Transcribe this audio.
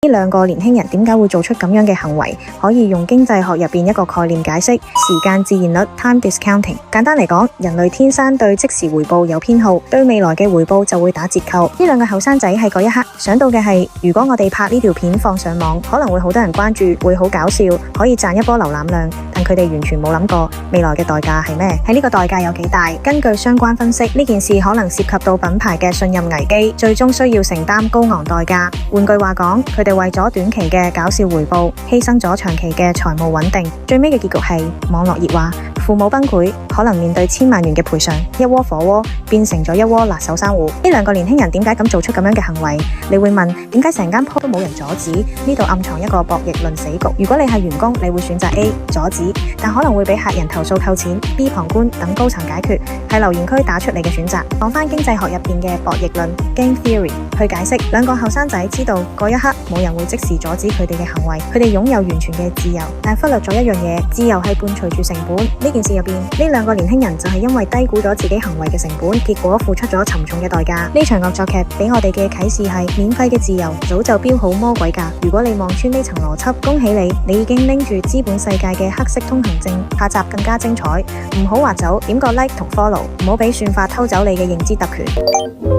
呢兩個年輕人點解會做出咁樣嘅行為？可以用經濟學入邊一個概念解釋：時間自然率 （time discounting）。簡單嚟講，人類天生對即時回報有偏好，對未來嘅回報就會打折扣。呢兩個後生仔喺嗰一刻想到嘅係，如果我哋拍呢條片放上網，可能會好多人關注，會好搞笑，可以賺一波瀏覽量。但佢哋完全冇諗過未來嘅代價係咩？喺呢個代價有幾大？根據相關分析，呢件事可能涉及到品牌嘅信任危機，最終需要承擔高昂代價。換句話講，佢哋為咗短期嘅搞笑回報，犧牲咗長期嘅財務穩定。最尾嘅結局係網絡熱話，父母崩潰，可能面對千萬元嘅賠償，一窩火鍋變成咗一窩辣手山芋。呢兩個年輕人點解咁做出咁樣嘅行為？你會問點解成間鋪都冇人阻止？呢度暗藏一個博弈論死局。如果你係員工，你會選擇 A 阻止，但可能會俾客人投訴扣錢；B 旁觀等高層解決，係留言區打出嚟嘅選擇。講翻經濟學入邊嘅博弈論 （Game Theory） 去解釋，兩個後生仔知道嗰一刻冇人會即時阻止佢哋嘅行為，佢哋擁有完全嘅自由，但忽略咗一樣嘢，自由係伴隨住成本。呢件事入邊，呢兩個年輕人就係因為低估咗自己行為嘅成本，結果付出咗沉重嘅代價。呢場惡作劇俾我哋嘅啟示係，免費嘅自由早就標好魔鬼價。如果你望穿呢層邏輯，恭喜你，你已經拎住資本世界嘅黑色通行證。下集更加精彩，唔好劃走，點個 like 同 follow，唔好俾算法偷走你嘅認知特權。